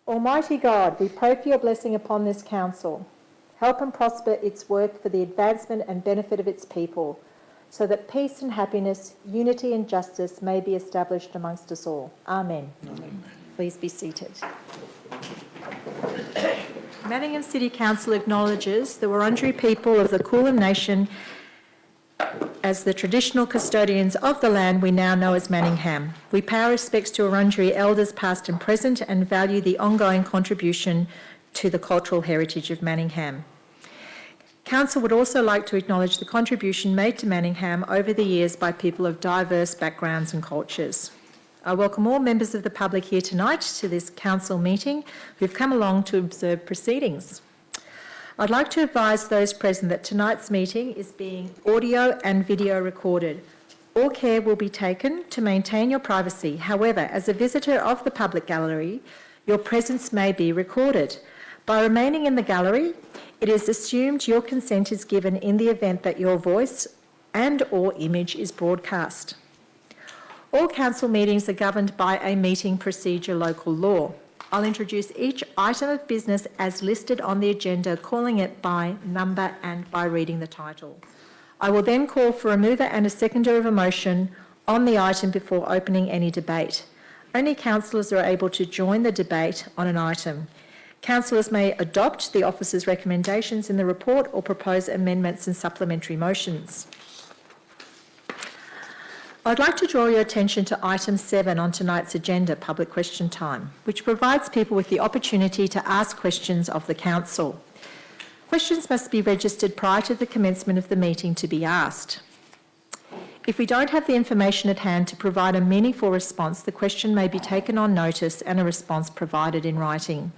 Almighty God, we pray for your blessing upon this council. Help and prosper its work for the advancement and benefit of its people, so that peace and happiness, unity and justice may be established amongst us all. Amen. Amen. Please be seated. Manningham City Council acknowledges the Wurundjeri people of the Kulin Nation as the traditional custodians of the land we now know as Manningham. We pay our respects to Wurundjeri elders past and present and value the ongoing contribution to the cultural heritage of Manningham. Council would also like to acknowledge the contribution made to Manningham over the years by people of diverse backgrounds and cultures. I welcome all members of the public here tonight to this council meeting who've come along to observe proceedings. I'd like to advise those present that tonight's meeting is being audio and video recorded. All care will be taken to maintain your privacy. However, as a visitor of the public gallery, your presence may be recorded. By remaining in the gallery, it is assumed your consent is given in the event that your voice and/or image is broadcast. All council meetings are governed by a meeting procedure local law. I'll introduce each item of business as listed on the agenda, calling it by number and by reading the title. I will then call for a mover and a seconder of a motion on the item before opening any debate. Only councillors are able to join the debate on an item. Councillors may adopt the officer's recommendations in the report or propose amendments and supplementary motions. I'd like to draw your attention to item 7 on tonight's agenda, public question time, which provides people with the opportunity to ask questions of the council. Questions must be registered prior to the commencement of the meeting to be asked. If we don't have the information at hand to provide a meaningful response, the question may be taken on notice and a response provided in writing.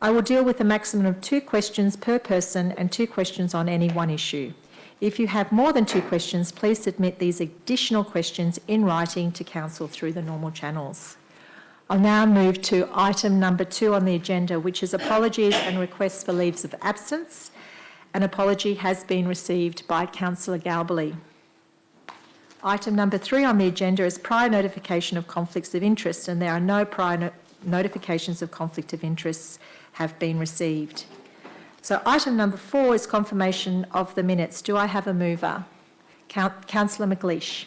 I will deal with a maximum of 2 questions per person and 2 questions on any one issue. If you have more than 2 questions, please submit these additional questions in writing to council through the normal channels. I'll now move to item number 2 on the agenda, which is apologies and requests for leaves of absence. An apology has been received by Councillor Galbally. Item number 3 on the agenda is prior notification of conflicts of interest, and there are no prior notifications of conflict of interest have been received. So item number 4 is confirmation of the minutes. Do I have a mover? Councillor McLeish.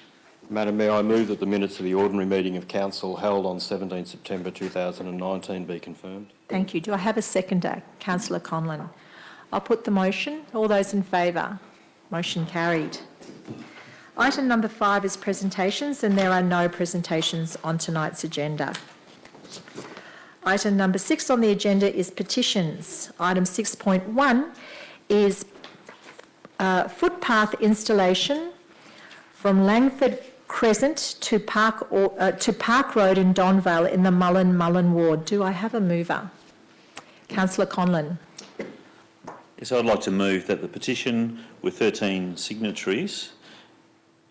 Madam Mayor, I move that the minutes of the ordinary meeting of Council held on 17 September 2019 be confirmed. Thank you. Do I have a seconder? Councillor Conlon. I'll put the motion. All those in favour? Motion carried. Item number 5 is presentations, and there are no presentations on tonight's agenda. Item number 6 on the agenda is petitions. Item 6.1 is footpath installation from Langford Crescent to Park Road in Donvale in the Mullen ward. Do I have a mover? Councillor Conlon. Yes, I'd like to move that the petition with 13 signatories,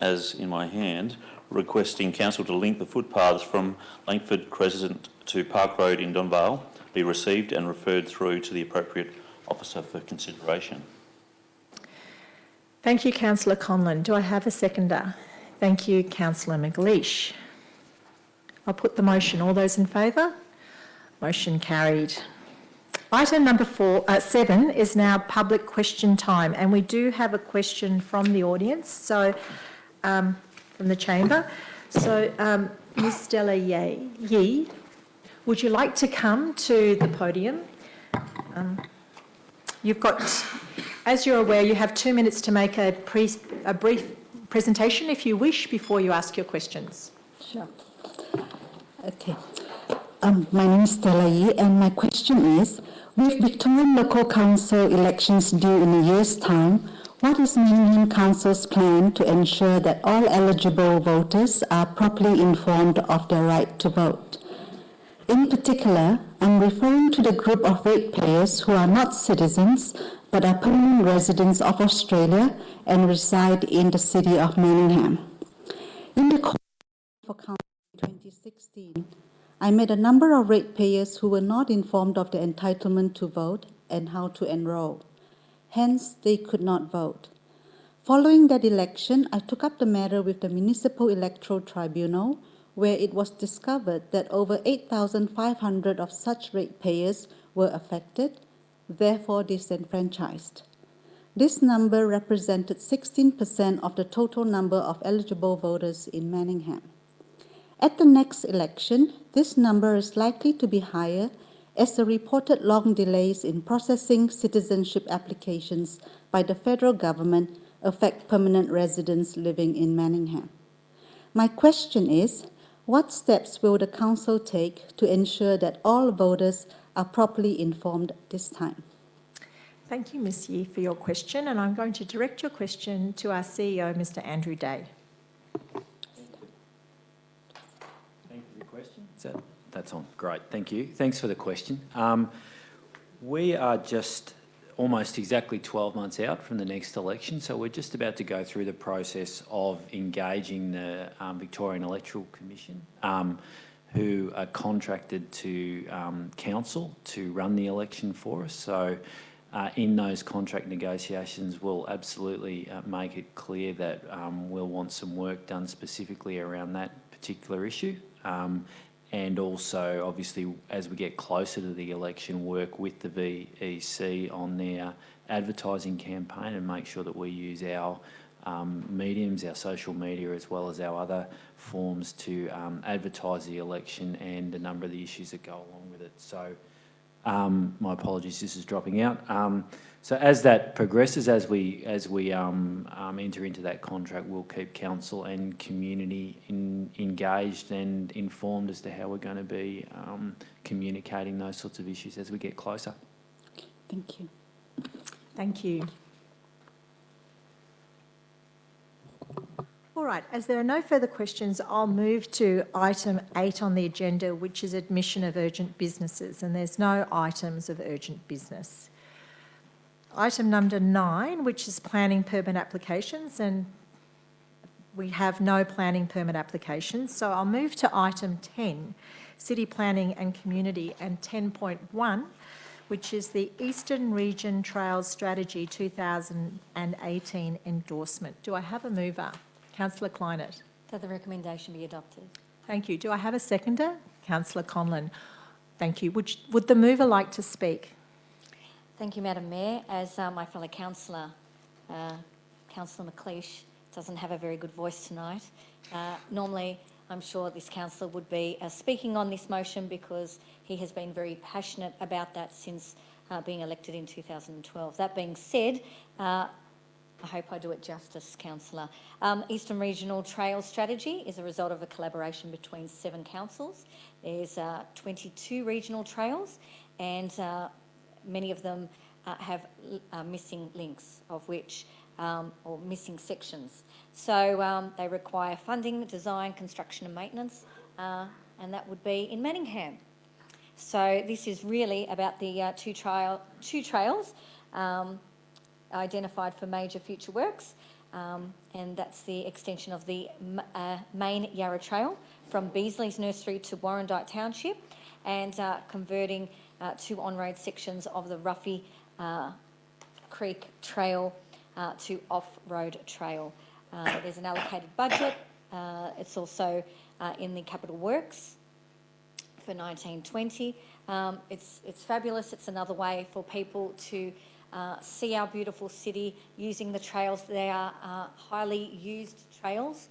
as in my hand, requesting Council to link the footpaths from Langford Crescent to Park Road in Donvale be received and referred through to the appropriate officer for consideration. Thank you, Councillor Conlon. Do I have a seconder? Thank you, Councillor McLeish. I'll put the motion. All those in favour? Motion carried. Item number 7 is now public question time, and we do have a question from the audience, so from the chamber. So, Ms Stella Yee, would you like to come to the podium? You've got, as you're aware, you have 2 minutes to make a brief presentation, if you wish, before you ask your questions. Sure. Okay. My name is Stella Yee, and my question is, with Victorian local council elections due in a year's time, what is Manningham Council's plan to ensure that all eligible voters are properly informed of their right to vote? In particular, I'm referring to the group of ratepayers who are not citizens but are permanent residents of Australia and reside in the city of Manningham. In the course of Council 2016, I met a number of ratepayers who were not informed of their entitlement to vote and how to enrol. Hence, they could not vote. Following that election, I took up the matter with the Municipal Electoral Tribunal, where it was discovered that over 8,500 of such ratepayers were affected, therefore disenfranchised. This number represented 16% of the total number of eligible voters in Manningham. At the next election, this number is likely to be higher as the reported long delays in processing citizenship applications by the federal government affect permanent residents living in Manningham. My question is, what steps will the Council take to ensure that all voters are properly informed this time? Thank you, Ms Yee, for your question, and I'm going to direct your question to our CEO, Mr Andrew Day. Thank you for your question. That's on. Great, thank you. Thanks for the question. We are just almost exactly 12 months out from the next election, so we're just about to go through the process of engaging the Victorian Electoral Commission, who are contracted to council to run the election for us. So in those contract negotiations, we'll absolutely make it clear that we'll want some work done specifically around that particular issue. And also, obviously, as we get closer to the election, work with the VEC on their advertising campaign and make sure that we use our mediums, our social media, as well as our other forms to advertise the election and a number of the issues that go along with it. So, my apologies, this is dropping out. So as that progresses, as we enter into that contract, we'll keep council and community engaged and informed as to how we're going to be communicating those sorts of issues as we get closer. Thank you. Thank you. All right, as there are no further questions, I'll move to item 8 on the agenda, which is admission of urgent businesses, and there's no items of urgent business. Item number 9, which is planning permit applications, and we have no planning permit applications, so I'll move to item 10, city planning and community, and 10.1, which is the Eastern Region Trails Strategy 2018 endorsement. Do I have a mover? Councillor Kleinert. That the recommendation be adopted. Thank you. Do I have a seconder? Councillor Conlon. Thank you. Would the mover like to speak? Thank you, Madam Mayor. As my fellow councillor, Councillor McLeish, doesn't have a very good voice tonight. Normally, I'm sure this councillor would be speaking on this motion because he has been very passionate about that since being elected in 2012. That being said, I hope I do it justice, Councillor. Eastern Regional Trails Strategy is a result of a collaboration between 7 councils. There's 22 regional trails, and many of them have missing links, of which, or missing sections. So they require funding, design, construction and maintenance, and that would be in Manningham. So this is really about the two trails identified for major future works, and that's the extension of the main Yarra Trail from Beasley's Nursery to Warrandyte Township, and converting 2 on-road sections of the Ruffy Creek Trail to off-road trail. There's an allocated budget. It's also in the capital works for 1920. It's fabulous. It's another way for people to see our beautiful city using the trails. They are highly used trails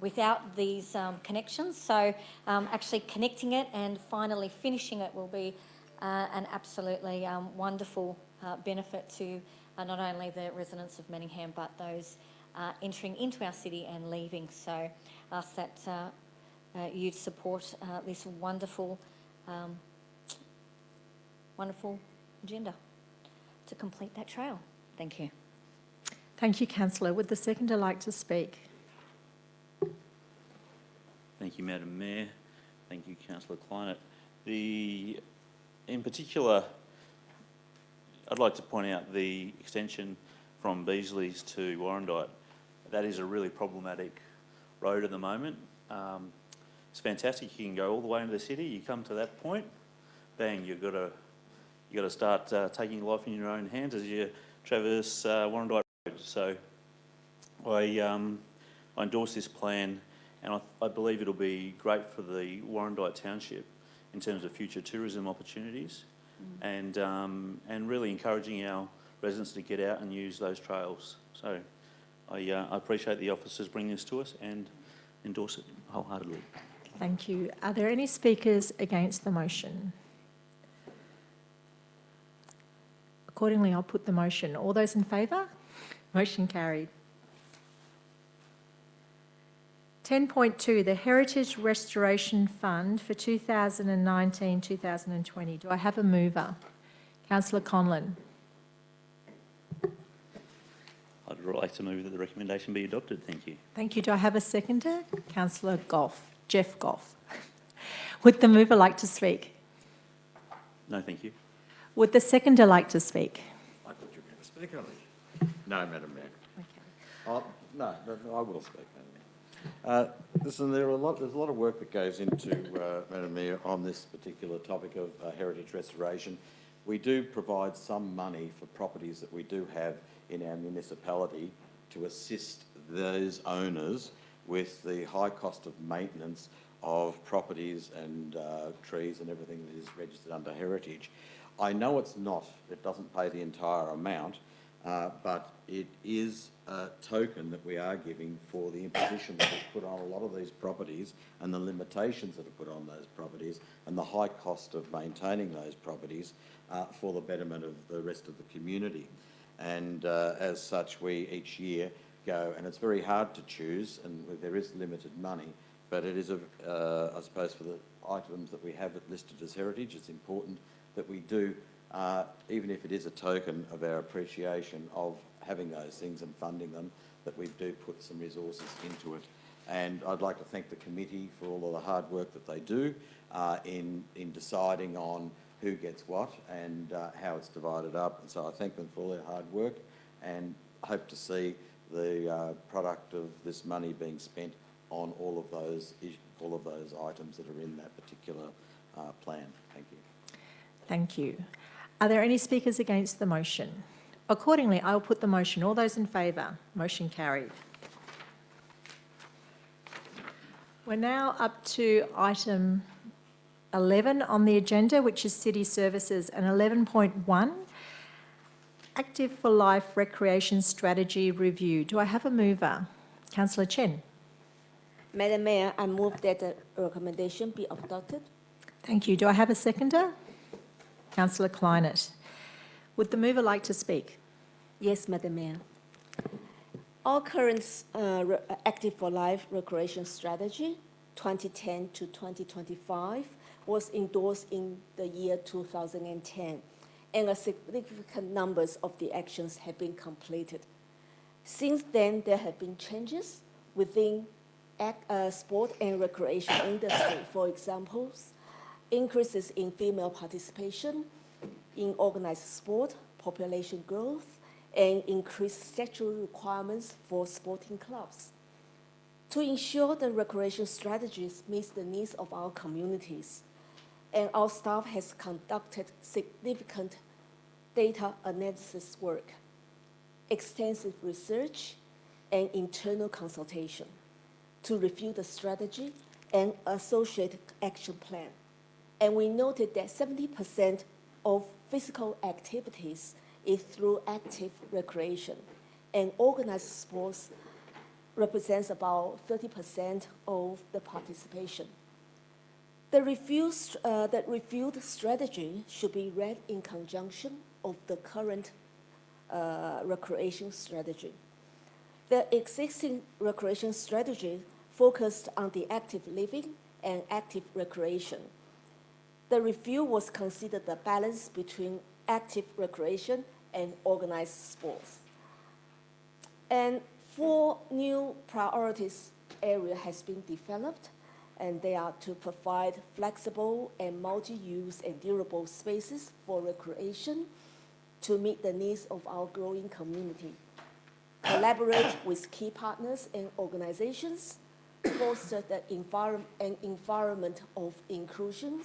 without these connections. So actually connecting it and finally finishing it will be an absolutely wonderful benefit to not only the residents of Manningham but those entering into our city and leaving. So I ask that you'd support this wonderful, wonderful agenda to complete that trail. Thank you. Thank you, Councillor. Would the seconder like to speak? Thank you, Madam Mayor. Thank you, Councillor Kleinert. In particular, I'd like to point out the extension from Beasley's to Warrandyte. That is a really problematic road at the moment. It's fantastic. You can go all the way into the city. You come to that point, bang, you've got to start taking life in your own hands as you traverse Warrandyte Road. So I endorse this plan, And I believe it'll be great for the Warrandyte Township in terms of future tourism opportunities and really encouraging our residents to get out and use those trails. So I appreciate the officers bringing this to us and endorse it wholeheartedly. Thank you. Are there any speakers against the motion? Accordingly, I'll put the motion. All those in favour? Motion carried. 10.2, the Heritage Restoration Fund for 2019-2020. Do I have a mover? Councillor Conlon. I'd like to move that the recommendation be adopted. Thank you. Thank you. Do I have a seconder? Councillor Jeff Goff. Would the mover like to speak? No, thank you. Would the seconder like to speak? I thought you were going to speak, Ali. No, Madam Mayor. Okay. No, I will speak, Madam Mayor. Listen, there's a lot of work that goes into, Madam Mayor, on this particular topic of heritage restoration. We do provide some money for properties that we do have in our municipality to assist those owners with the high cost of maintenance of properties and trees and everything that is registered under heritage. I know it doesn't pay the entire amount, but it is a token that we are giving for the imposition that is put on a lot of these properties and the limitations that are put on those properties and the high cost of maintaining those properties for the betterment of the rest of the community. And as such, we each year go, and it's very hard to choose, and there is limited money, but it is, I suppose, for the items that we have listed as heritage, it's important that we do, even if it is a token of our appreciation of having those things and funding them, that we do put some resources into it. And I'd like to thank the committee for all of the hard work that they do in deciding on who gets what and how it's divided up. And so I thank them for all their hard work and hope to see the product of this money being spent on all of those items that are in that particular plan. Thank you. Thank you. Are there any speakers against the motion? Accordingly, I will put the motion. All those in favour? Motion carried. We're now up to item 11 on the agenda, which is City Services, and 11.1, Active for Life Recreation Strategy Review. Do I have a mover? Councillor Chen. Madam Mayor, I move that the recommendation be adopted. Thank you. Do I have a seconder? Councillor Kleinert. Would the mover like to speak? Yes, Madam Mayor. Our current Active for Life Recreation Strategy, 2010 to 2025, was endorsed in the year 2010, and a significant numbers of the actions have been completed. Since then, there have been changes within sport and recreation industry. For example, increases in female participation in organized sport, population growth, and increased statutory requirements for sporting clubs. To ensure the recreation strategies meet the needs of our communities, and our staff has conducted significant data analysis work, extensive research, and internal consultation to review the strategy and associated action plan. And we noted that 70% of physical activities is through active recreation, and organized sports represents about 30% of the participation. The reviewed strategy should be read in conjunction of the current recreation strategy. The existing recreation strategy focused on the active living and active recreation. The review was considered the balance between active recreation and organized sports. And 4 new priorities area has been developed, and they are to provide flexible and multi-use and durable spaces for recreation to meet the needs of our growing community, collaborate with key partners and organizations, foster the environment of inclusion,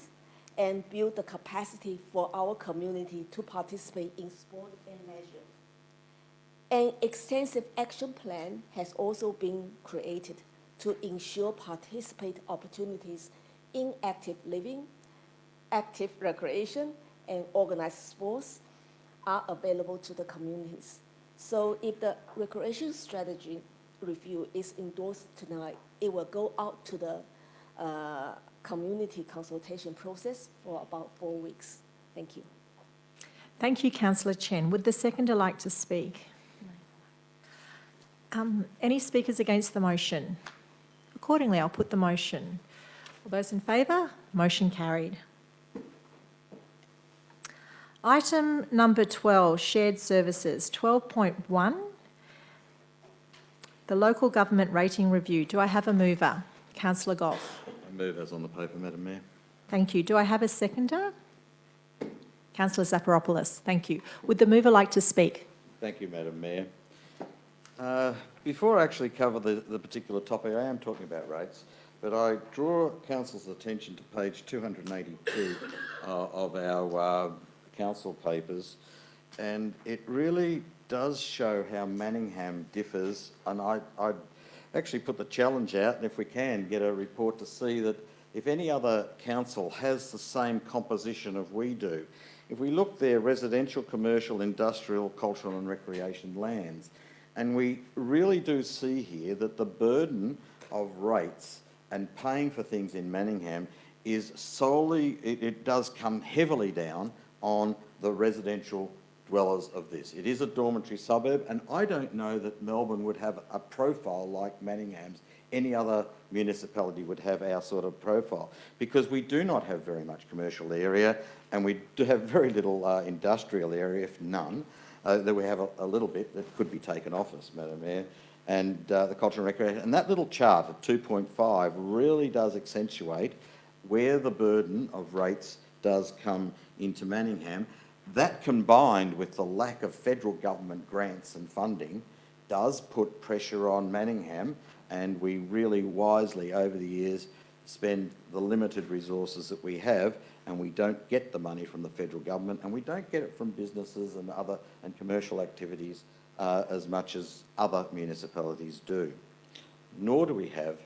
and build the capacity for our community to participate in sport and leisure. An extensive action plan has also been created to ensure participate opportunities in active living, active recreation, and organized sports are available to the communities. So if the recreation strategy review is endorsed tonight, it will go out to the community consultation process for about 4 weeks. Thank you. Thank you, Councillor Chen. Would the seconder like to speak? Any speakers against the motion? Accordingly, I'll put the motion. All those in favour? Motion carried. Item number 12, shared services. 12.1, the local government rating review. Do I have a mover? Councillor Goff. I move as on the paper, Madam Mayor. Thank you. Do I have a seconder? Councillor Zafiropoulos. Thank you. Would the mover like to speak? Thank you, Madam Mayor. Before I actually cover the particular topic, I am talking about rates, but I draw Council's attention to page 282 of our council papers, and it really does show how Manningham differs, and I'd actually put the challenge out, and if we can, get a report to see that if any other council has the same composition of we do. If we look there, residential, commercial, industrial, cultural and recreation lands, and we really do see here that the burden of rates and paying for things in Manningham is solely, it does come heavily down on the residential dwellers of this. It is a dormitory suburb, and I don't know that Melbourne would have a profile like Manningham's. Any other municipality would have our sort of profile, because we do not have very much commercial area, and we do have very little industrial area, if none. That we have a little bit that could be taken off us, Madam Mayor, and the cultural and recreation. And that little chart of 2.5 really does accentuate where the burden of rates does come into Manningham. That, combined with the lack of federal government grants and funding, does put pressure on Manningham, and we really wisely over the years spend the limited resources that we have, and we don't get the money from the federal government, and we don't get it from businesses and other and commercial activities as much as other municipalities do. Nor do we have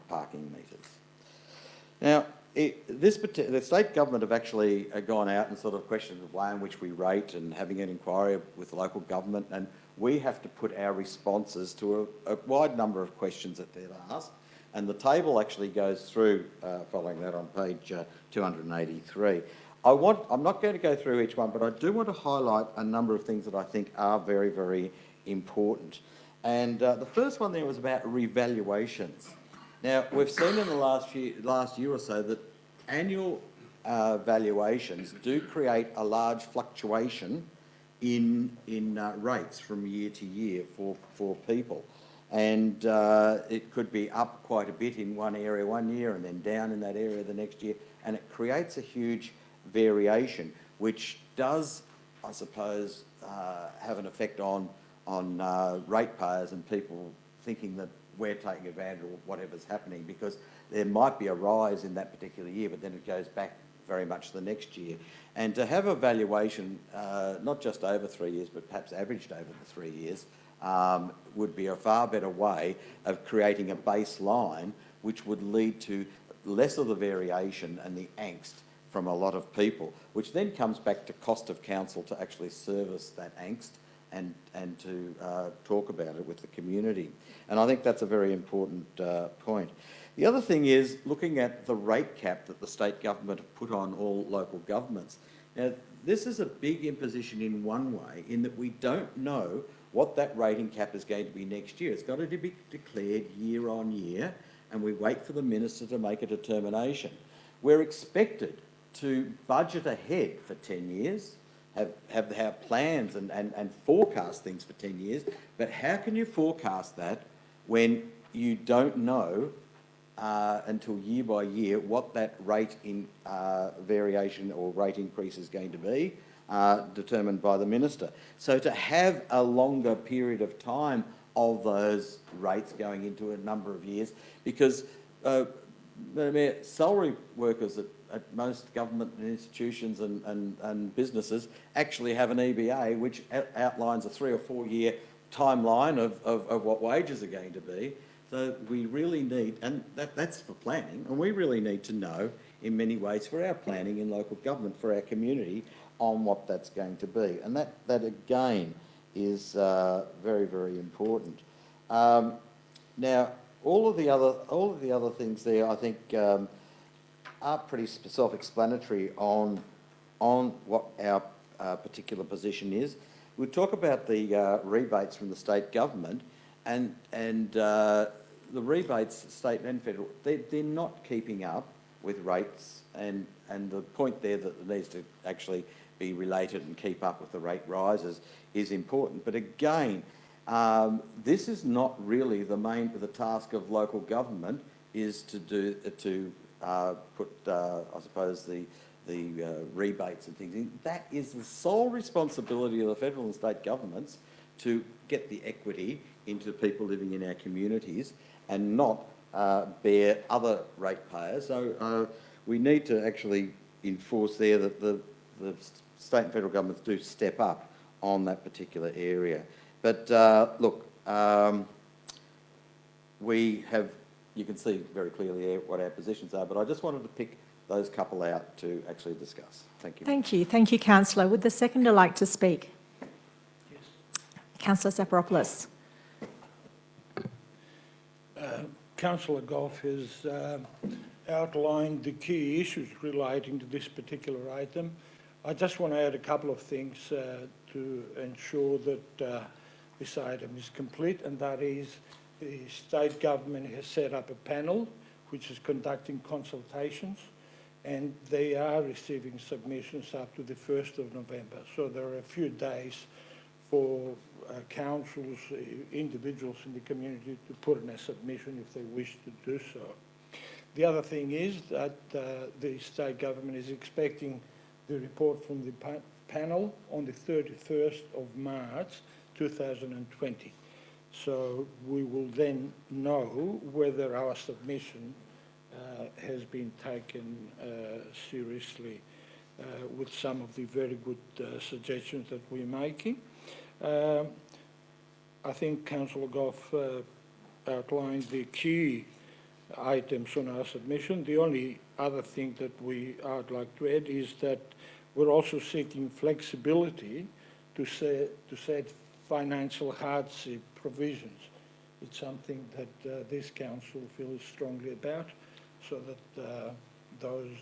parking meters. Now, the state government have actually gone out and sort of questioned the way in which we rate, and having an inquiry with the local government, and we have to put our responses to a wide number of questions that they've asked. And the table actually goes through, following that on page 283. I'm not going to go through each one, but I do want to highlight a number of things that I think are very, very important. And the first one there was about revaluations. Now, we've seen in the last year or so that annual valuations do create a large fluctuation in rates from year to year for people. And it could be up quite a bit in one area one year and then down in that area the next year. And it creates a huge variation, which does, I suppose, have an effect on ratepayers and people thinking that we're taking advantage of whatever's happening, because there might be a rise in that particular year, but then it goes back very much the next year. And to have a valuation, not just over 3 years, but perhaps averaged over the 3 years, would be a far better way of creating a baseline which would lead to less of the variation and the angst from a lot of people, which then comes back to cost of council to actually service that angst and to talk about it with the community. And I think that's a very important point. The other thing is looking at the rate cap that the state government have put on all local governments. Now, this is a big imposition in one way, in that we don't know what that rating cap is going to be next year. It's got to be declared year on year, and we wait for the minister to make a determination. We're expected to budget ahead for 10 years, have plans and forecast things for 10 years, but how can you forecast that when you don't know until year by year what that rate in variation or rate increase is going to be, determined by the minister. So to have a longer period of time of those rates going into a number of years, because salary workers at most government institutions and businesses actually have an EBA which outlines a 3 or 4 year timeline of what wages are going to be. So we really need, and that's for planning, and we really need to know in many ways for our planning in local government, for our community, on what that's going to be. And that again is very, very important. Now, all of the other things there, I think, are pretty self-explanatory on what our particular position is. We'll talk about the rebates from the state government, and the rebates, state and federal, they're not keeping up with rates, and the point there that it needs to actually be related and keep up with the rate rises is important. But again, this is not really the task of local government, is to put I suppose the rebates and things in. That is the sole responsibility of the federal and state governments to get the equity into people living in our communities, and not bear other ratepayers. So we need to actually enforce there that the state and federal governments do step up on that particular area. But look, we have, you can see very clearly what our positions are, but I just wanted to pick those couple out to actually discuss. Thank you. Thank you. Thank you, Councillor. Would the seconder like to speak? Yes. Councillor Zaparopoulos. Councillor Goff has outlined the key issues relating to this particular item. I just want to add a couple of things to ensure that this item is complete, and that is the state government has set up a panel which is conducting consultations, and they are receiving submissions up to the 1st of November. So there are a few days for councils, individuals in the community to put in a submission if they wish to do so. The other thing is that the state government is expecting the report from the panel on the 31st of March 2020. So we will then know whether our submission has been taken seriously with some of the very good suggestions that we're making. I think Councillor Goff outlined the key items on our submission. The only other thing that I'd like to add is that we're also seeking flexibility to set financial hardship provisions. It's something that this council feels strongly about, so that those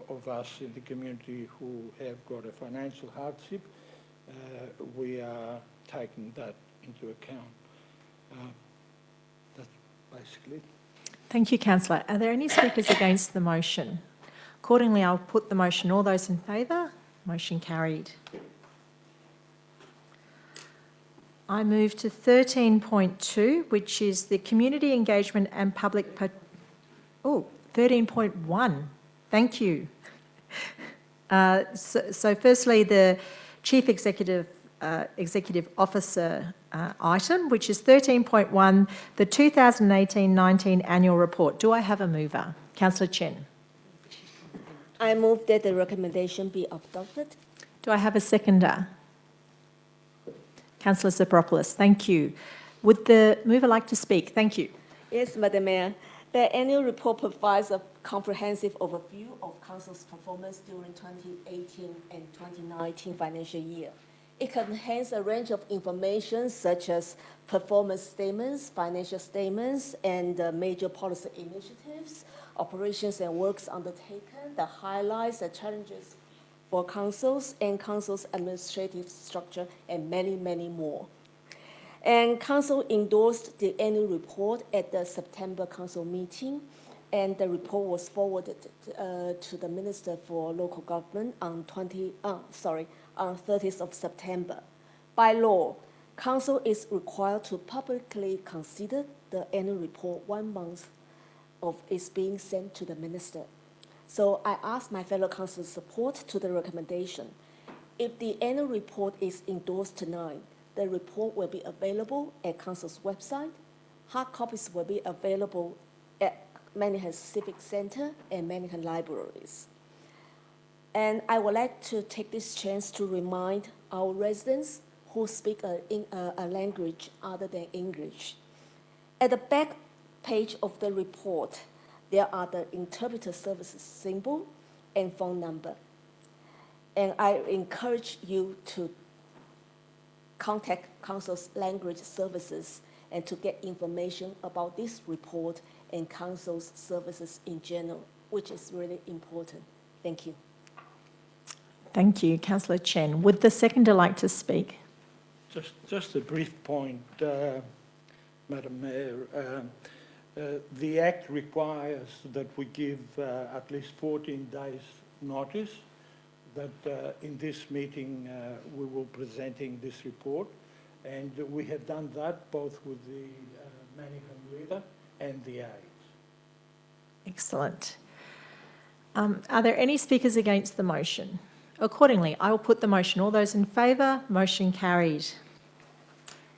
of us in the community who have got a financial hardship, we are taking that into account. That's basically it. Thank you, Councillor. Are there any speakers against the motion? Accordingly, I'll put the motion. All those in favour? Motion carried. I move to 13.2, which is the community engagement and public... 13.1. Thank you. So firstly, the Chief Executive Officer item, which is 13.1, the 2018-19 Annual Report. Do I have a mover? Councillor Chen. I move that the recommendation be adopted. Do I have a seconder? Councillor Zaparopoulos, thank you. Would the mover like to speak? Thank you. Yes, Madam Mayor. The annual report provides a comprehensive overview of Council's performance during 2018 and 2019 financial year. It contains a range of information such as performance statements, financial statements, and major policy initiatives, operations and works undertaken, the highlights, the challenges for councils and council's administrative structure, and many, many more. And council endorsed the annual report at the September council meeting, and the report was forwarded to the Minister for Local Government on 30th of September. By law, council is required to publicly consider the annual report 1 month of its being sent to the Minister. So I ask my fellow council's support to the recommendation. If the annual report is endorsed tonight, the report will be available at council's website. Hard copies will be available at Manningham Civic Centre and Manningham Libraries. And I would like to take this chance to remind our residents who speak a language other than English. At the back page of the report, there are the interpreter services symbol and phone number. And I encourage you to contact Council's language services and to get information about this report and Council's services in general, which is really important. Thank you. Thank you, Councillor Chen. Would the seconder like to speak? Just a brief point, Madam Mayor. The Act requires that we give at least 14 days notice that in this meeting we will be presenting this report, and we have done that both with the Manningham leader and the aides. Excellent. Are there any speakers against the motion? Accordingly, I will put the motion. All those in favour, motion carried.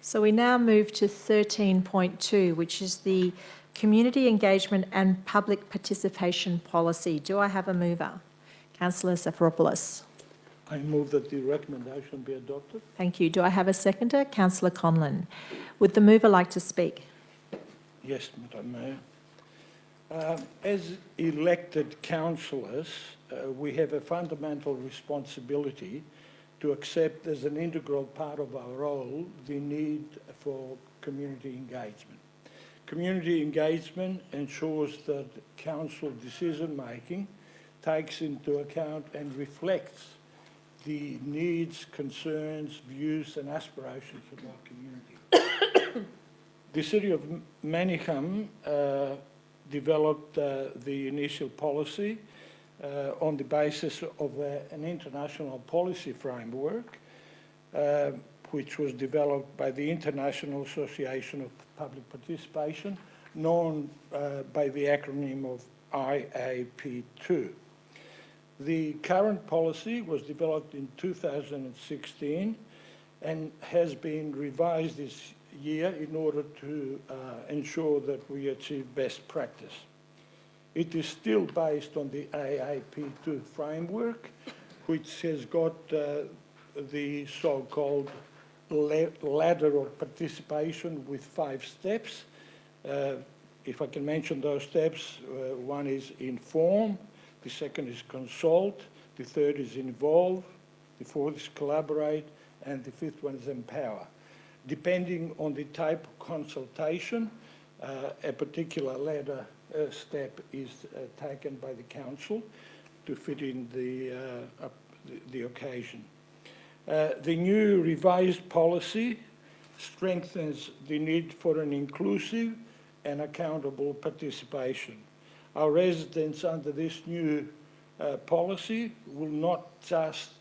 So we now move to 13.2, which is the Community Engagement and Public Participation Policy. Do I have a mover? Councillor Zafiropoulos. I move that the recommendation be adopted. Thank you. Do I have a seconder? Councillor Conlon. Would the mover like to speak? Yes, Madam Mayor. As elected councillors, we have a fundamental responsibility to accept as an integral part of our role the need for community engagement. Community engagement ensures that council decision-making takes into account and reflects the needs, concerns, views and aspirations of our community. The City of Manningham developed the initial policy on the basis of an international policy framework which was developed by the International Association of Public Participation, known by the acronym of IAP2. The current policy was developed in 2016 and has been revised this year in order to ensure that we achieve best practice. It is still based on the AAP2 framework, which has got the so-called ladder of participation with 5 steps. If I can mention those steps, one is inform, the second is consult, the third is involve, the fourth is collaborate, and the fifth one is empower. Depending on the type of consultation, a particular ladder step is taken by the council to fit in the occasion. The new revised policy strengthens the need for an inclusive and accountable participation. Our residents under this new policy will not just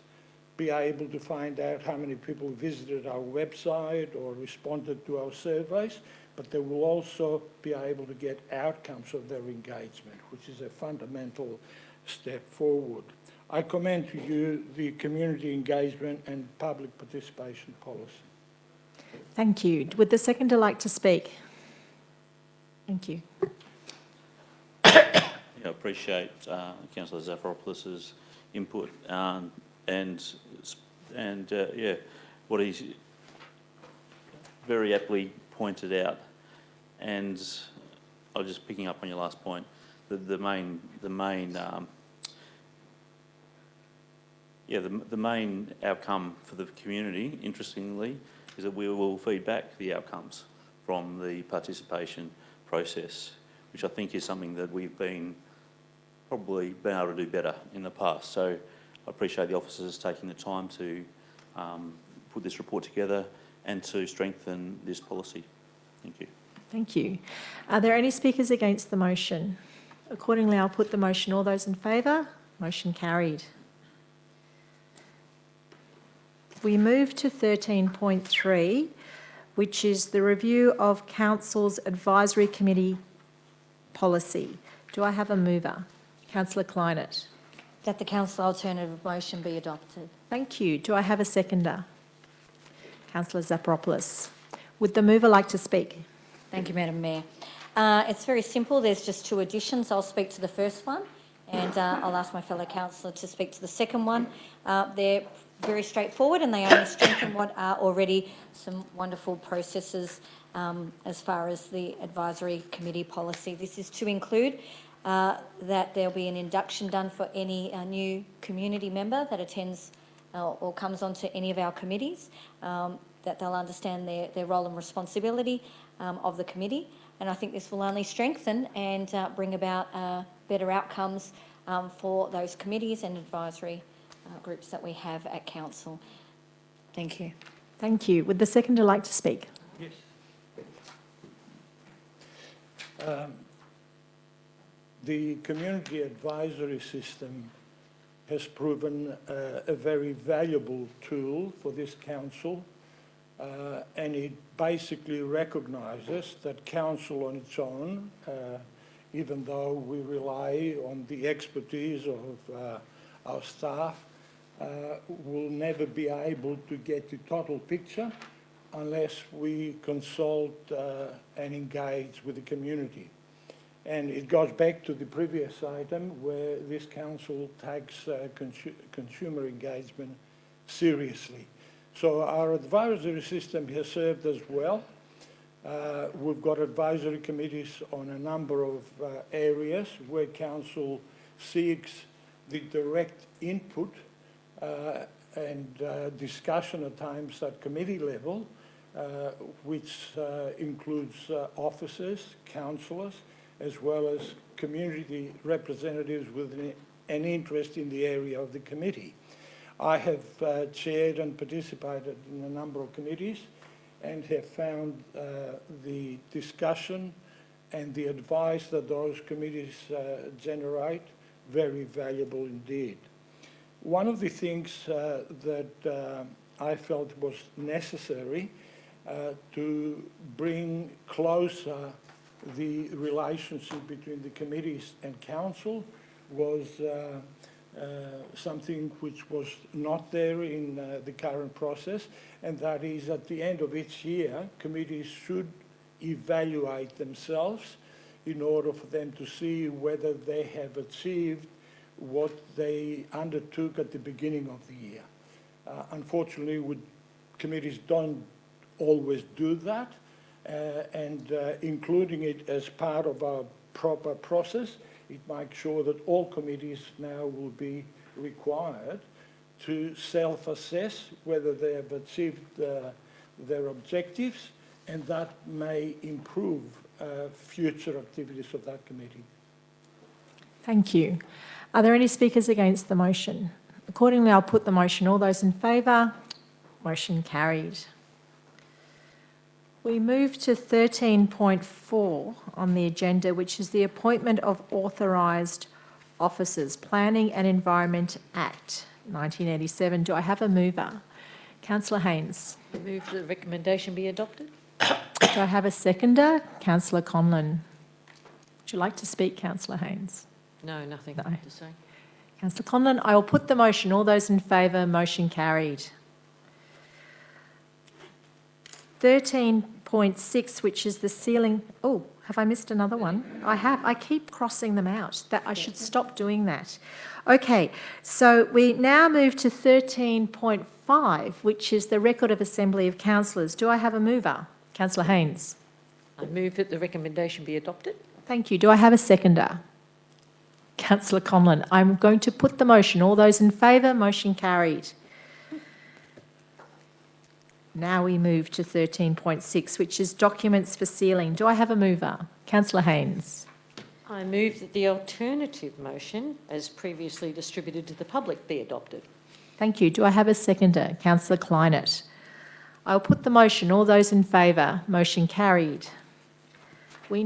be able to find out how many people visited our website or responded to our surveys, but they will also be able to get outcomes of their engagement, which is a fundamental step forward. I commend to you the Community Engagement and Public Participation Policy. Thank you. Would the seconder like to speak? Thank you. Yeah, I appreciate Councillor Zafiropoulos' input and yeah, what he's very aptly pointed out. And I was just picking up on your last point. The main outcome for the community, interestingly, is that we will feed back the outcomes from the participation process, which I think is something that we've probably been able to do better in the past. So I appreciate the officers taking the time to put this report together and to strengthen this policy. Thank you. Thank you. Are there any speakers against the motion? Accordingly, I'll put the motion. All those in favour? Motion carried. We move to 13.3, which is the review of Council's Advisory Committee policy. Do I have a mover? Councillor Kleinert. That the council alternative motion be adopted. Thank you. Do I have a seconder? Councillor Zafiropoulos. Would the mover like to speak? Thank you, Madam Mayor. It's very simple. There's just 2 additions. I'll speak to the first one and I'll ask my fellow councillor to speak to the second one. They're very straightforward, and they only strengthen what are already some wonderful processes as far as the advisory committee policy. This is to include that there'll be an induction done for any new community member that attends or comes onto any of our committees, that they'll understand their role and responsibility of the committee. And I think this will only strengthen and bring about better outcomes for those committees and advisory groups that we have at council. Thank you. Thank you. Would the seconder like to speak? Yes. The community advisory system has proven a very valuable tool for this council, and it basically recognises that council on its own, even though we rely on the expertise of our staff, will never be able to get the total picture unless we consult and engage with the community. And it goes back to the previous item where this council takes consumer engagement seriously. So our advisory system has served us well. We've got advisory committees on a number of areas where council seeks the direct input and discussion at times at committee level, which includes officers, councillors, as well as community representatives with an interest in the area of the committee. I have chaired and participated in a number of committees and have found the discussion and the advice that those committees generate very valuable indeed. One of the things that I felt was necessary to bring closer the relationship between the committees and council was something which was not there in the current process, and that is at the end of each year, committees should evaluate themselves in order for them to see whether they have achieved what they undertook at the beginning of the year. Unfortunately, committees don't always do that, and including it as part of our proper process, it makes sure that all committees now will be required to self-assess whether they have achieved their objectives, and that may improve future activities of that committee. Thank you. Are there any speakers against the motion? Accordingly, I'll put the motion. All those in favour? Motion carried. We move to 13.4 on the agenda, which is the appointment of authorised officers, Planning and Environment Act 1987. Do I have a mover? Councillor Haynes. I move the recommendation be adopted. Do I have a seconder? Councillor Conlon. Would you like to speak, Councillor Haynes? No, nothing No. to say. Councillor Conlon, I will put the motion. All those in favour, motion carried. 13.6, which is the ceiling. Oh, have I missed another one? I have. I keep crossing them out. I should stop doing that. Okay, so we now move to 13.5, which is the record of assembly of councillors. Do I have a mover? Councillor Haynes. I move that the recommendation be adopted. Thank you. Do I have a seconder? Councillor Conlon. I'm going to put the motion. All those in favour, motion carried. Now we move to 13.6, which is documents for sealing. Do I have a mover? Councillor Haynes. I move that the alternative motion, as previously distributed to the public, be adopted. Thank you. Do I have a seconder? Councillor Kleinert. I'll put the motion. All those in favour, motion carried. We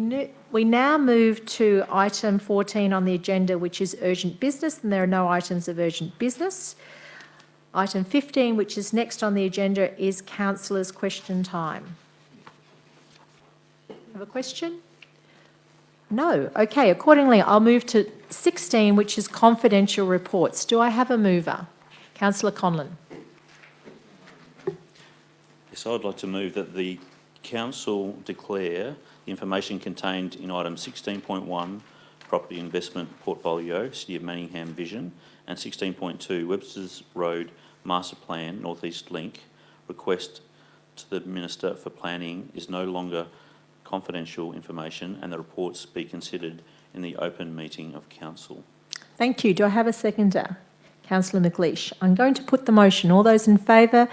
now move to item 14 on the agenda, which is urgent business, and there are no items of urgent business. Item 15, which is next on the agenda, is councillors' question time. Have a question? No. Okay, accordingly, I'll move to 16, which is confidential reports. Do I have a mover? Councillor Conlon. Yes, I'd like to move that the council declare the information contained in item 16.1, property investment portfolio, City of Manningham vision, and 16.2, Webster's Road Master Plan North East Link request to the Minister for Planning is no longer confidential information and the reports be considered in the open meeting of Council. Thank you. Do I have a seconder? Councillor McLeish. I'm going to put the motion. All those in favour?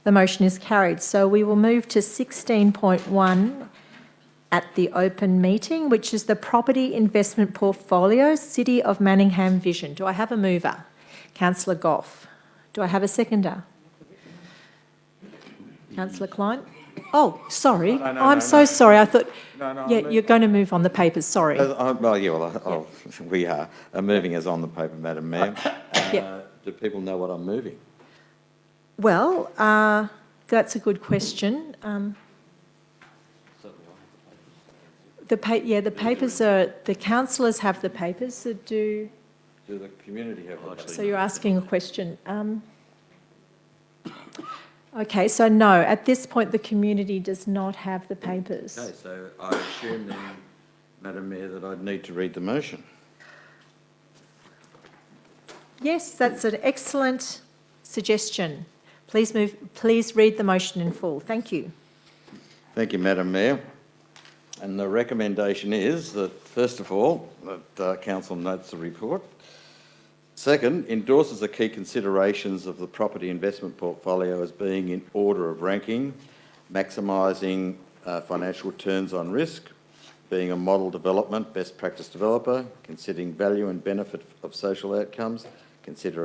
The motion is carried. So we will move to 16.1 at the open meeting, which is the Property Investment Portfolio City of Manningham Vision. Do I have a mover? Councillor Goff. Do I have a seconder? Councillor Klein? Oh, sorry. I'm so sorry. I thought, you're going to move on the papers. Sorry. We are moving as on the paper, Madam Mayor. Do people know what I'm moving? Well, that's a good question. The papers are, the councillors have the papers. So do the community have the papers? So you're asking a question. Okay, so no, at this point the community does not have the papers. Okay, so I assume then, Madam Mayor, that I'd need to read the motion. Yes, that's an excellent suggestion. Please read the motion in full. Thank you. Thank you, Madam Mayor. And the recommendation is that, first of all, that Council notes the report. Second, endorses the key considerations of the property investment portfolio as being in order of ranking, maximising financial returns on risk, being a model development, best practice developer, considering value and benefit of social outcomes, consider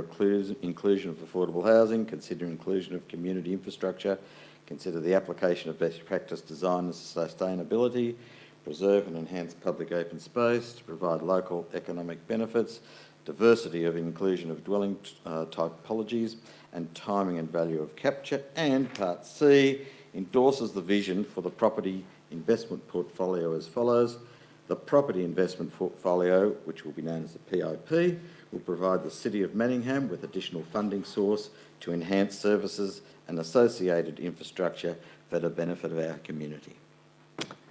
inclusion of affordable housing, consider inclusion of community infrastructure, consider the application of best practice design and sustainability, preserve and enhance public open space, to provide local economic benefits, diversity of inclusion of dwelling typologies, and timing and value of capture. And Part C, endorses the vision for the property investment portfolio as follows. The property investment portfolio, which will be known as the PIP, will provide the City of Manningham with additional funding source to enhance services and associated infrastructure for the benefit of our community.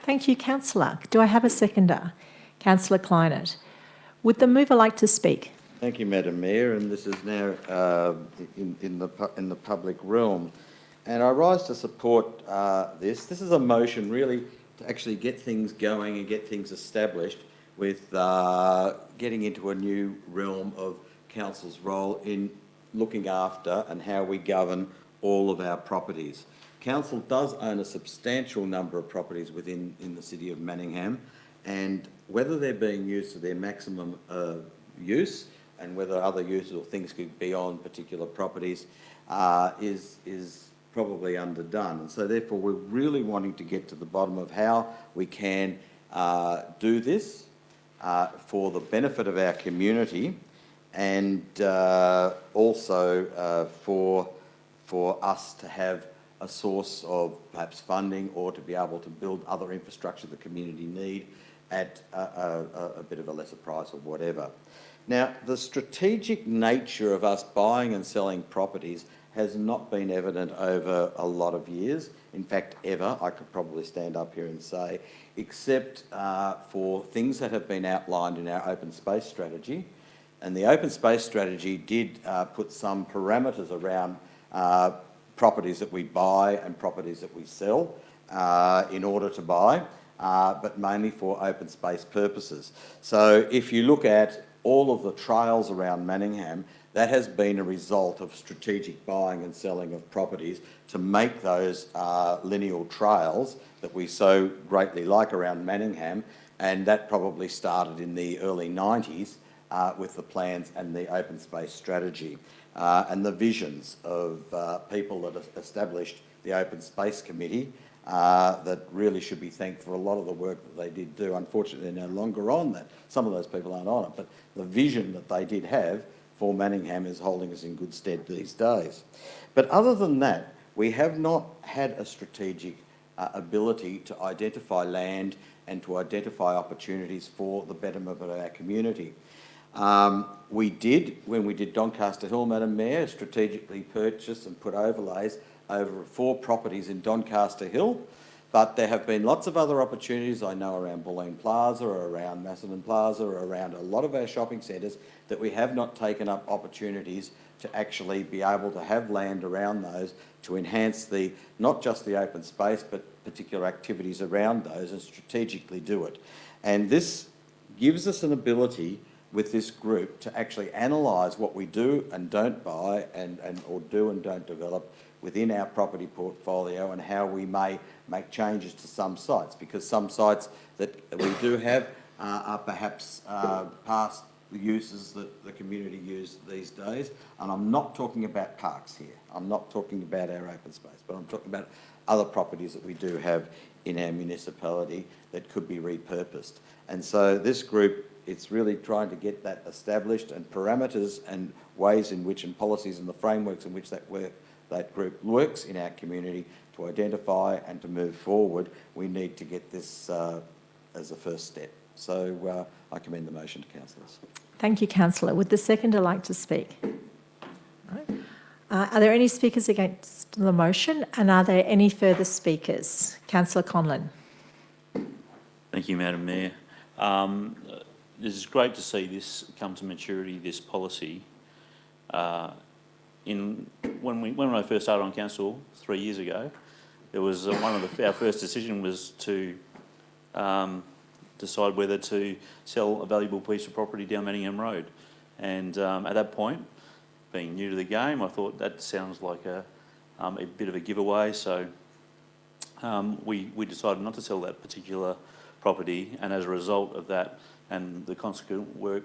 Thank you, Councillor. Do I have a seconder? Councillor Kleinert. Would the mover like to speak? Thank you, Madam Mayor, and this is now in the public realm. And I rise to support this. This is a motion really to actually get things going and get things established with getting into a new realm of Council's role in looking after and how we govern all of our properties. Council does own a substantial number of properties within the City of Manningham, and whether they're being used to their maximum use and whether other uses or things could be on particular properties is probably underdone. And so therefore we're really wanting to get to the bottom of how we can do this for the benefit of our community, and also for us to have a source of perhaps funding or to be able to build other infrastructure the community need at a bit of a lesser price or whatever. Now, the strategic nature of us buying and selling properties has not been evident over a lot of years. In fact, ever, I could probably stand up here and say, except for things that have been outlined in our open space strategy. And the open space strategy did put some parameters around properties that we buy and properties that we sell in order to buy, but mainly for open space purposes. So if you look at all of the trails around Manningham, that has been a result of strategic buying and selling of properties to make those lineal trails that we so greatly like around Manningham, and that probably started in the early 90s with the plans and the open space strategy and the visions of people that established the Open Space Committee that really should be thanked for a lot of the work that they did do. Unfortunately, they're no longer on that. Some of those people aren't on it, but the vision that they did have for Manningham is holding us in good stead these days. But other than that, we have not had a strategic ability to identify land and to identify opportunities for the betterment of our community. We did, when we did Doncaster Hill, Madam Mayor, strategically purchase and put overlays over 4 properties in Doncaster Hill But there have been lots of other opportunities, I know, around Bulleen Plaza or around Macedon Plaza or around a lot of our shopping centres that we have not taken up opportunities to actually be able to have land around those to enhance not just the open space but particular activities around those and strategically do it. And this gives us an ability with this group to actually analyse what we do and don't buy or do and don't develop within our property portfolio and how we may make changes to some sites, because some sites that we do have are perhaps past the uses that the community use these days. And I'm not talking about parks here. I'm not talking about our open space, but I'm talking about other properties that we do have in our municipality that could be repurposed. And so this group, it's really trying to get that established and parameters and ways in which and policies and the frameworks in which that group works in our community to identify and to move forward. We need to get this as a first step. So I commend the motion to councillors. Thank you, councillor. Would the seconder like to speak? No. Are there any speakers against the motion, and are there any further speakers? Councillor Conlon. Thank you, Madam Mayor. It is great to see this come to maturity, this policy. When I first started on council 3 years ago, it was our first decision was to decide whether to sell a valuable piece of property down Manningham Road. And at that point, being new to the game, I thought that sounds like a bit of a giveaway. So we decided not to sell that particular property, and as a result of that and the consequent work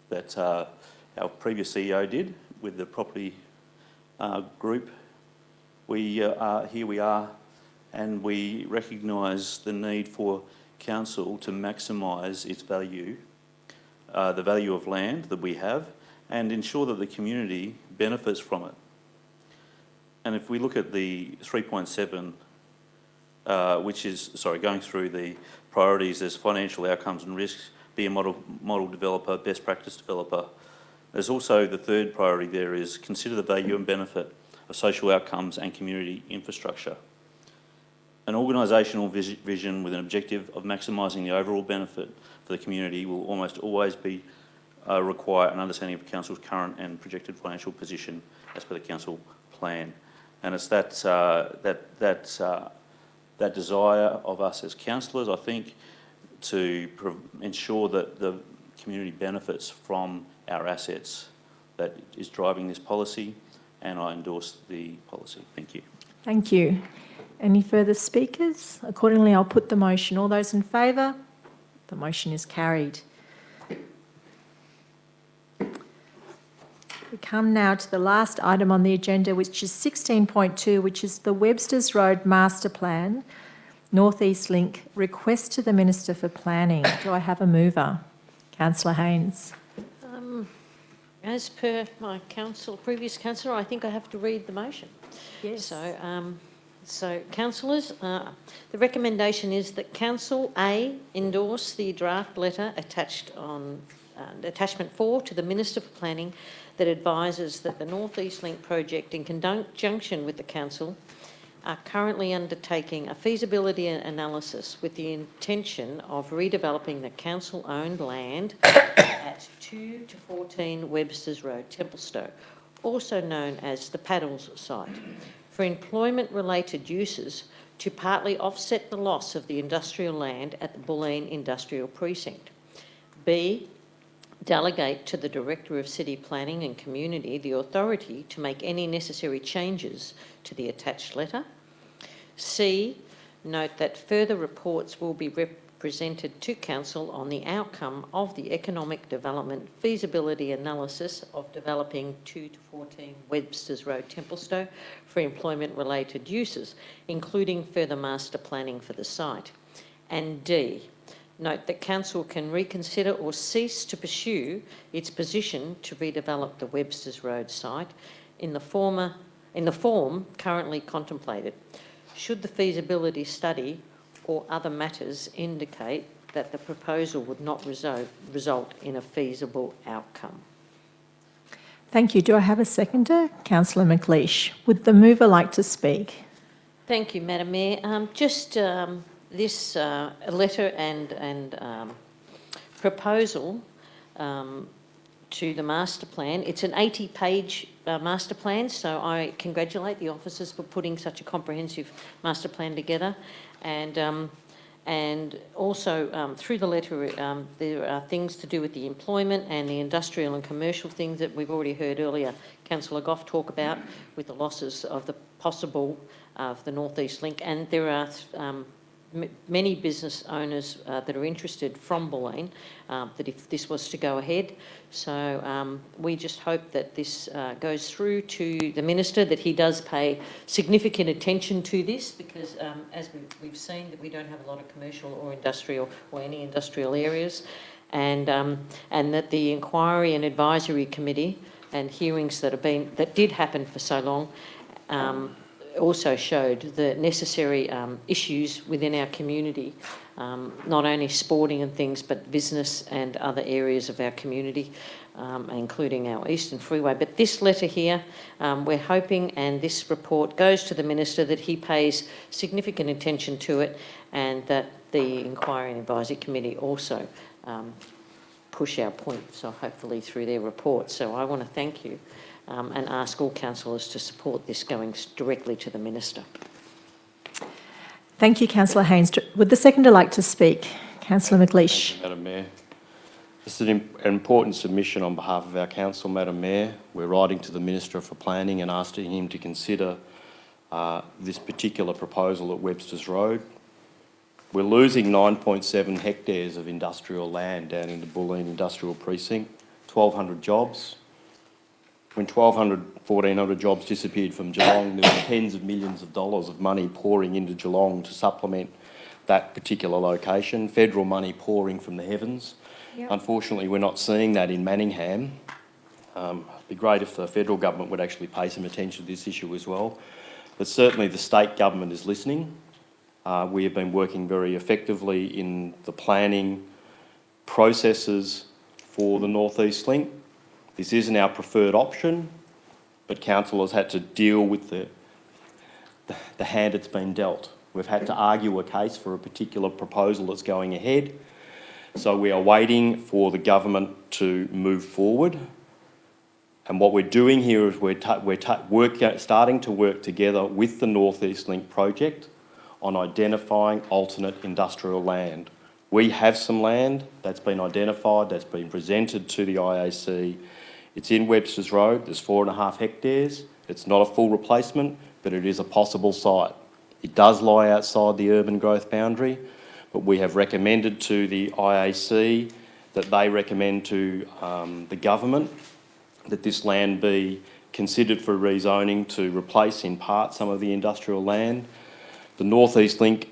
that our previous CEO did with the property group, here we are, and we recognise the need for council to maximise its value, the value of land that we have, and ensure that the community benefits from it. And if we look at the 3.7, which is, going through the priorities, there's financial outcomes and risks, be a model developer, best practice developer. There's also the third priority there is consider the value and benefit of social outcomes and community infrastructure. An organisational vision with an objective of maximising the overall benefit for the community will almost always require an understanding of council's current and projected financial position as per the council plan. And it's that desire of us as councillors, I think, to ensure that the community benefits from our assets that is driving this policy, and I endorse the policy. Thank you. Thank you. Any further speakers? Accordingly, I'll put the motion. All those in favour? The motion is carried. We come now to the last item on the agenda, which is 16.2, which is the Websters Road Master Plan, North East Link, request to the Minister for Planning. Do I have a mover? Councillor Haynes. As per my previous councillor, I think I have to read the motion. Yes. So councillors, the recommendation is that Council A endorse the draft letter attached on attachment 4 to the Minister for Planning that advises that the North East Link project, in conjunction with the Council, are currently undertaking a feasibility analysis with the intention of redeveloping the council-owned land at 2 to 14 Websters Road, Templestowe, also known as the Paddles site, for employment-related uses to partly offset the loss of the industrial land at the Bulleen Industrial Precinct. B, delegate to the Director of City Planning and Community the authority to make any necessary changes to the attached letter. C, note that further reports will be presented to Council on the outcome of the economic development feasibility analysis of developing 2 to 14 Websters Road, Templestowe for employment-related uses, including further master planning for the site. And D, note that Council can reconsider or cease to pursue its position to redevelop the Websters Road site in the form currently contemplated, should the feasibility study or other matters indicate that the proposal would not result in a feasible outcome. Thank you. Do I have a seconder? Councillor McLeish. Would the mover like to speak? Thank you, Madam Mayor. This letter and proposal to the master plan. It's an 80-page master plan, so I congratulate the officers for putting such a comprehensive master plan together. And also through the letter, there are things to do with the employment and the industrial and commercial things that we've already heard earlier Councillor Goff talk about, with the losses of the possible of the North East Link. And there are many business owners that are interested from Bulleen that if this was to go ahead. So we just hope that this goes through to the Minister, that he does pay significant attention to this, because as we've seen, that we don't have a lot of commercial or industrial or any industrial areas, and that the inquiry and advisory committee and hearings that did happen for so long also showed the necessary issues within our community, not only sporting and things, but business and other areas of our community, including our Eastern Freeway. But this letter here, we're hoping, and this report goes to the Minister, that he pays significant attention to it, and that the Inquiry and Advisory Committee also push our point, so hopefully through their report. So I want to thank you and ask all councillors to support this going directly to the Minister. Thank you, Councillor Haynes. Would the seconder like to speak? Councillor McLeish. Thank you, Madam Mayor. This is an important submission on behalf of our council, Madam Mayor. We're writing to the Minister for Planning and asking him to consider this particular proposal at Webster's Road. We're losing 9.7 hectares of industrial land down in the Bulleen Industrial Precinct, 1,200 jobs. When 1,400 jobs disappeared from Geelong, there were tens of millions of dollars of money pouring into Geelong to supplement that particular location, federal money pouring from the heavens. Yep. Unfortunately, we're not seeing that in Manningham. It'd be great if the federal government would actually pay some attention to this issue as well. But certainly the state government is listening. We have been working very effectively in the planning processes for the North East Link. This isn't our preferred option, but council has had to deal with the hand that's been dealt. We've had to argue a case for a particular proposal that's going ahead. So we are waiting for the government to move forward. And what we're doing here is we're starting to work together with the North East Link project on identifying alternate industrial land. We have some land that's been identified, that's been presented to the IAC. It's in Webster's Road, there's 4.5 hectares. It's not a full replacement, but it is a possible site. It does lie outside the urban growth boundary, but we have recommended to the IAC that they recommend to the government that this land be considered for rezoning to replace in part some of the industrial land. The North East Link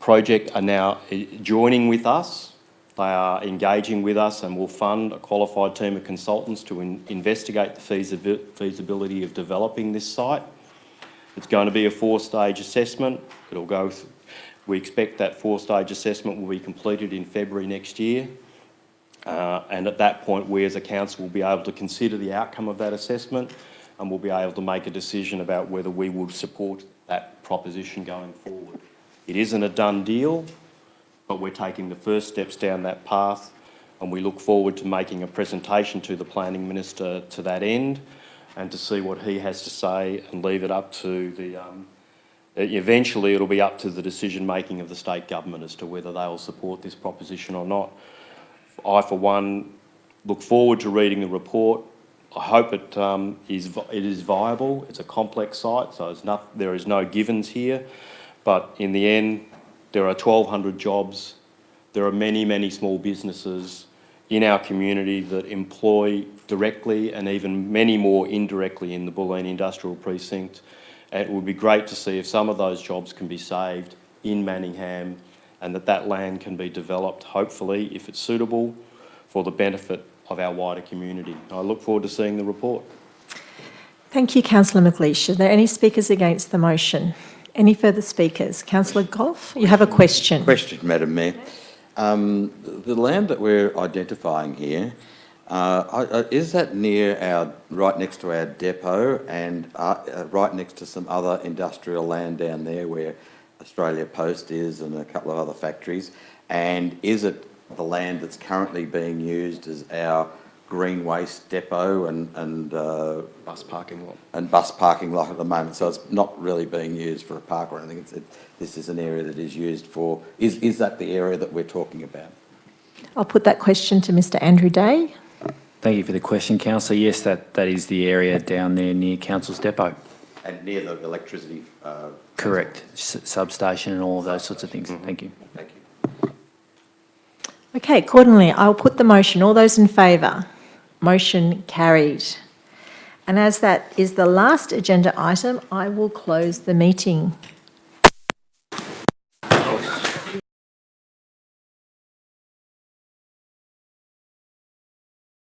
project are now joining with us. They are engaging with us and will fund a qualified team of consultants to investigate the feasibility of developing this site. It's going to be a 4-stage assessment. We expect that 4-stage assessment will be completed in February next year. And at that point, we as a council will be able to consider the outcome of that assessment, and we'll be able to make a decision about whether we will support that proposition going forward. It isn't a done deal, but we're taking the first steps down that path, and we look forward to making a presentation to the Planning Minister to that end, and to see what he has to say, and leave it up to the... eventually it'll be up to the decision making of the state government as to whether they will support this proposition or not. I, for one, look forward to reading the report. I hope it is viable. It's a complex site, so there is no givens here. But in the end, there are 1,200 jobs. There are many, many small businesses in our community that employ directly and even many more indirectly in the Bulleen Industrial Precinct. And it would be great to see if some of those jobs can be saved in Manningham, and that land can be developed, hopefully, if it's suitable, for the benefit of our wider community. I look forward to seeing the report. Thank you, Councillor McLeish. Are there any speakers against the motion? Any further speakers? Councillor Goff, you have a question. Question, Madam Mayor. The land that we're identifying here Is that near right next to our depot and right next to some other industrial land down there where Australia Post is and a couple of other factories? And is it the land that's currently being used as our green waste depot and Bus parking lot. and bus parking lot at the moment? So it's not really being used for a park or anything. This is an area that is used for. Is that the area that we're talking about? I'll put that question to Mr Andrew Day. Thank you for the question, councillor. Yes, that is the area down there near Council's Depot. And near the electricity. Correct. Substation and all of those sorts of things. Thank you. Thank you. Okay, accordingly, I'll put the motion. All those in favour? Motion carried. And as that is the last agenda item, I will close the meeting.